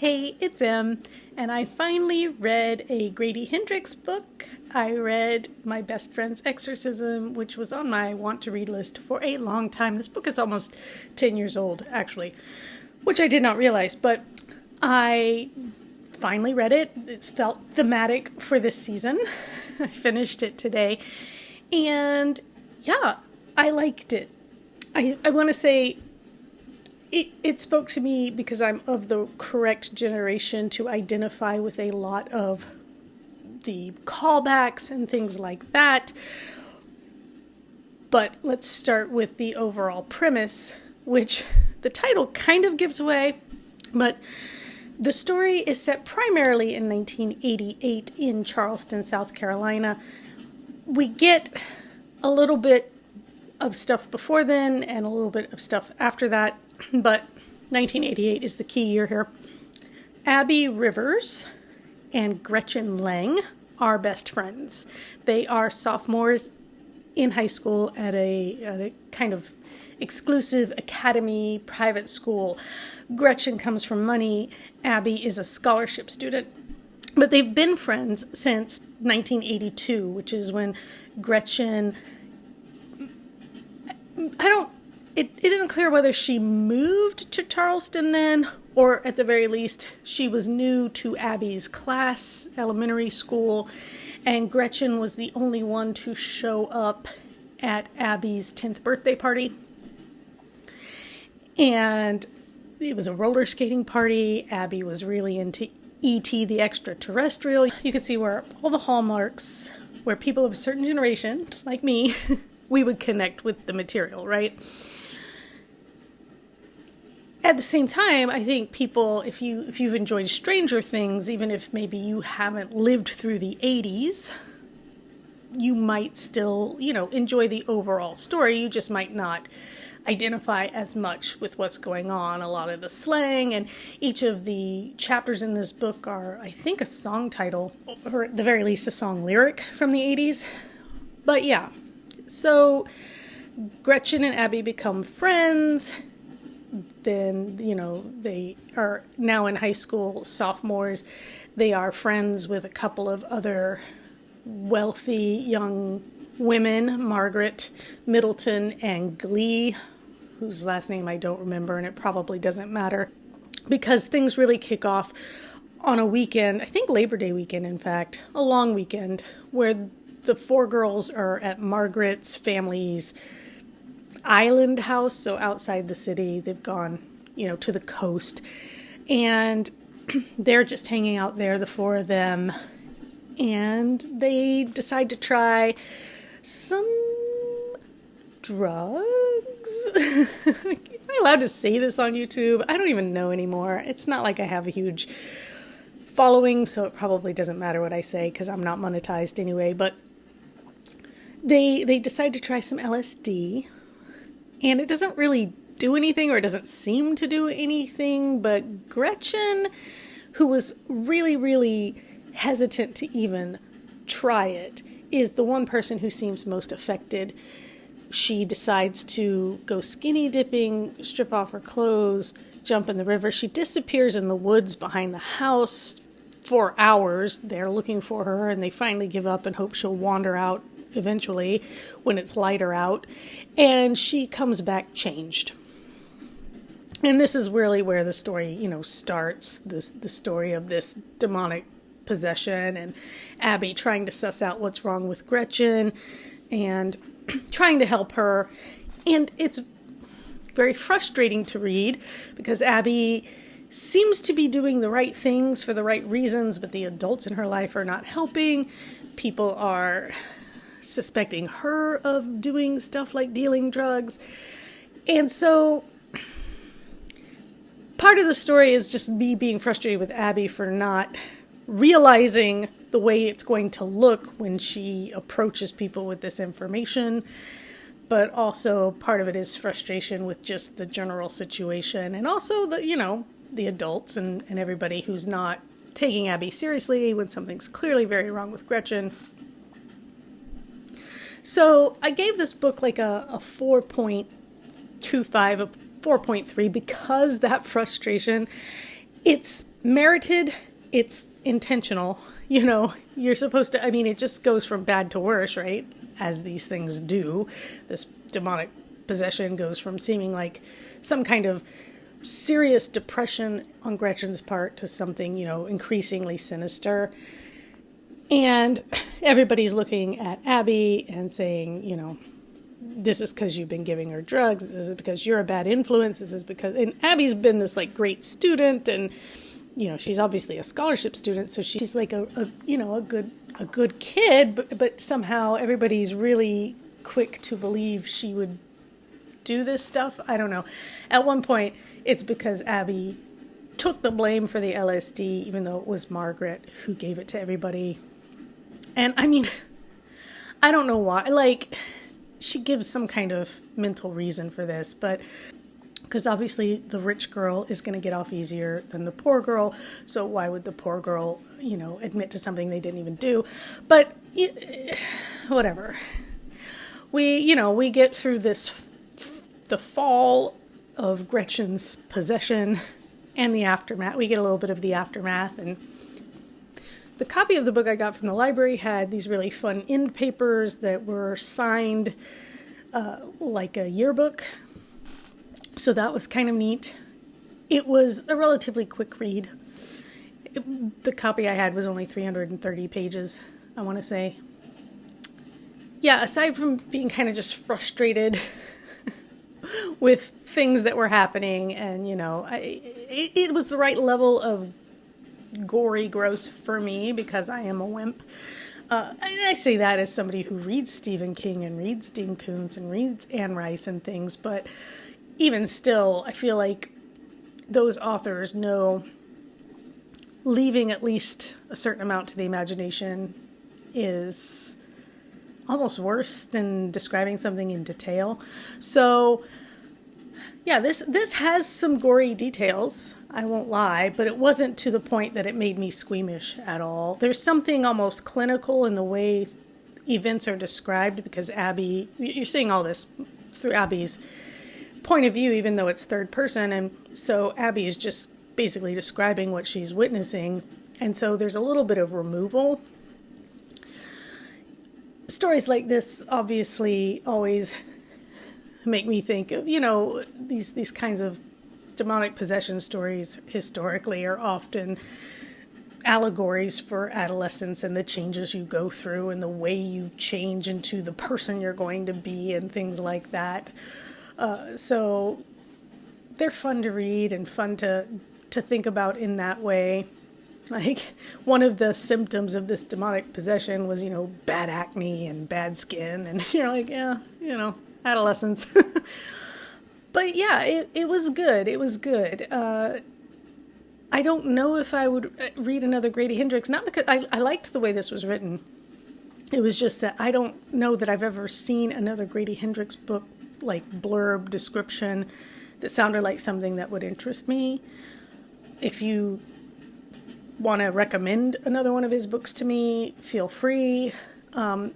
Hey, it's Em, and I finally read a Grady Hendrix book. I read my best friend's Exorcism, which was on my want-to-read list for a long time. This book is almost 10 years old, actually, which I did not realize, but I finally read it. It felt thematic for this season. I finished it today, and yeah, I liked it. I want to say it spoke to me because I'm of the correct generation to identify with a lot of the callbacks and things like that. But let's start with the overall premise, which the title kind of gives away. But the story is set primarily in 1988 in Charleston, South Carolina. We get a little bit of stuff before then and a little bit of stuff after that, but 1988 is the key year here. Abby Rivers and Gretchen Lang are best friends. They are sophomores in high school at a kind of exclusive academy private school. Gretchen comes from money. Abby is a scholarship student. But they've been friends since 1982, which is when Gretchen... It isn't clear whether she moved to Charleston then, or at the very least, she was new to Abby's class, elementary school, and Gretchen was the only one to show up at Abby's 10th birthday party. And it was a roller skating party. Abby was really into E.T. the Extraterrestrial. You can see where all the hallmarks, where people of a certain generation, like me, we would connect with the material, right? At the same time, I think people, if you've enjoyed Stranger Things, even if maybe you haven't lived through the 80s, you might still, enjoy the overall story. You just might not identify as much with what's going on. A lot of the slang, and each of the chapters in this book are, I think, a song title, or at the very least a song lyric from the 80s. But yeah, so Gretchen and Abby become friends. Then, they are now in high school, sophomores. They are friends with a couple of other wealthy young women, Margaret Middleton and Glee, whose last name I don't remember, and it probably doesn't matter, because things really kick off on a weekend, I think Labor Day weekend, in fact, a long weekend, where the four girls are at Margaret's family's island house, so outside the city. They've gone, to the coast, and they're just hanging out there, the four of them, and they decide to try some drugs. Am I allowed to say this on YouTube? I don't even know anymore. It's not like I have a huge following, so it probably doesn't matter what I say because I'm not monetized anyway, but they decide to try some LSD. And it doesn't really do anything, or it doesn't seem to do anything, but Gretchen, who was really, really hesitant to even try it, is the one person who seems most affected. She decides to go skinny dipping, strip off her clothes, jump in the river. She disappears in the woods behind the house for hours. They're looking for her, and they finally give up and hope she'll wander out eventually when it's lighter out, and she comes back changed. And this is really where the story, starts, the story of this demonic possession, and Abby trying to suss out what's wrong with Gretchen and trying to help her. And it's very frustrating to read because Abby seems to be doing the right things for the right reasons, but the adults in her life are not helping. People are suspecting her of doing stuff like dealing drugs. And so part of the story is just me being frustrated with Abby for not realizing the way it's going to look when she approaches people with this information. But also part of it is frustration with just the general situation, and also the adults and everybody who's not taking Abby seriously when something's clearly very wrong with Gretchen. So I gave this book like a 4.25, a 4.3, because that frustration It's merited, it's intentional, you're supposed to, it just goes from bad to worse, right? As these things do. This demonic possession goes from seeming like some kind of serious depression on Gretchen's part to something, increasingly sinister. And everybody's looking at Abby and saying, this is because you've been giving her drugs. This is because you're a bad influence. This is because, and Abby's been this like great student, and she's obviously a scholarship student, so she's like a good kid. But somehow everybody's really quick to believe she would do this stuff. I don't know. At one point, it's because Abby took the blame for the LSD, even though it was Margaret who gave it to everybody. And I don't know why. Like, she gives some kind of mental reason for this, but because obviously the rich girl is going to get off easier than the poor girl. So why would the poor girl, admit to something they didn't even do? But whatever. We get through this, the fall of Gretchen's possession and the aftermath. We get a little bit of the aftermath, and the copy of the book I got from the library had these really fun end papers that were signed like a yearbook. So that was kind of neat. It was a relatively quick read. The copy I had was only 330 pages, I want to say. Yeah, aside from being kind of just frustrated with things that were happening, and, it was the right level of gory gross for me because I am a wimp. I say that as somebody who reads Stephen King and reads Dean Koontz and reads Anne Rice and things, but even still, I feel like those authors know leaving at least a certain amount to the imagination is almost worse than describing something in detail. So yeah, this has some gory details, I won't lie, but it wasn't to the point that it made me squeamish at all. There's something almost clinical in the way events are described, because Abby, you're seeing all this through Abby's point of view, even though it's third person, and so Abby's just basically describing what she's witnessing, and so there's a little bit of removal. Stories like this obviously always make me think of, these kinds of demonic possession stories historically are often allegories for adolescence and the changes you go through and the way you change into the person you're going to be and things like that. So they're fun to read and fun to think about in that way. Like, one of the symptoms of this demonic possession was, bad acne and bad skin. And you're like, yeah, adolescence. But yeah, it was good. It was good. I don't know if I would read another Grady Hendrix, not because I liked the way this was written. It was just that I don't know that I've ever seen another Grady Hendrix book, like blurb description, that sounded like something that would interest me. If you want to recommend another one of his books to me, feel free.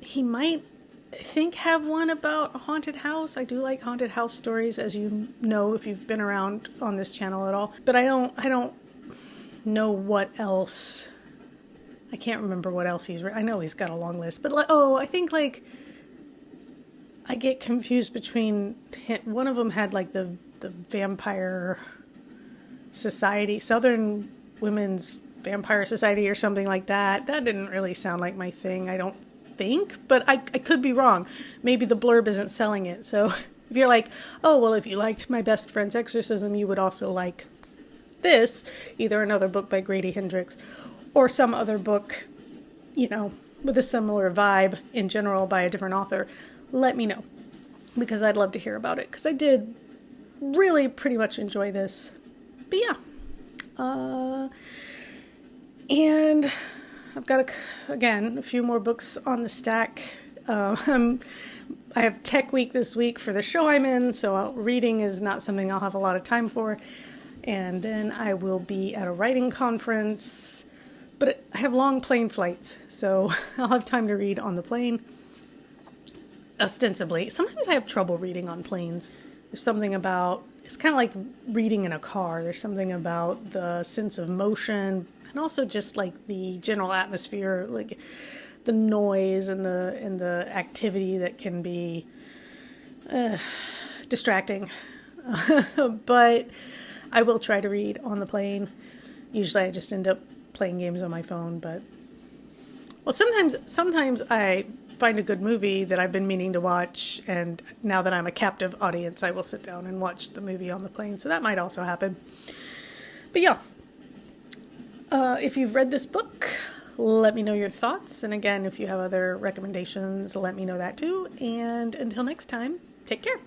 He might, I think, have one about a haunted house. I do like haunted house stories, as you know, if you've been around on this channel at all. But I don't know what else. I can't remember what else he's written. I know he's got a long list, but I think I get confused between one of them had like the Vampire Society, Southern Women's Vampire Society or something like that. That didn't really sound like my thing, I don't think, but I could be wrong. Maybe the blurb isn't selling it. So if you're like, oh, well, if you liked My Best Friend's Exorcism, you would also like this, either another book by Grady Hendrix or some other book, with a similar vibe in general by a different author, let me know, because I'd love to hear about it, because I did really pretty much enjoy this. But yeah, and I've got, a few more books on the stack. I have Tech Week this week for the show I'm in, so reading is not something I'll have a lot of time for. And then I will be at a writing conference, but I have long plane flights, so I'll have time to read on the plane, ostensibly. Sometimes I have trouble reading on planes. There's something about it's kind of like reading in a car. There's something about the sense of motion and also just like the general atmosphere, like the noise and the activity that can be distracting. But I will try to read on the plane. Usually I just end up playing games on my phone, but well, sometimes I find a good movie that I've been meaning to watch, and now that I'm a captive audience, I will sit down and watch the movie on the plane, so that might also happen. But yeah, if you've read this book, let me know your thoughts, and again, if you have other recommendations, let me know that too, and until next time, take care.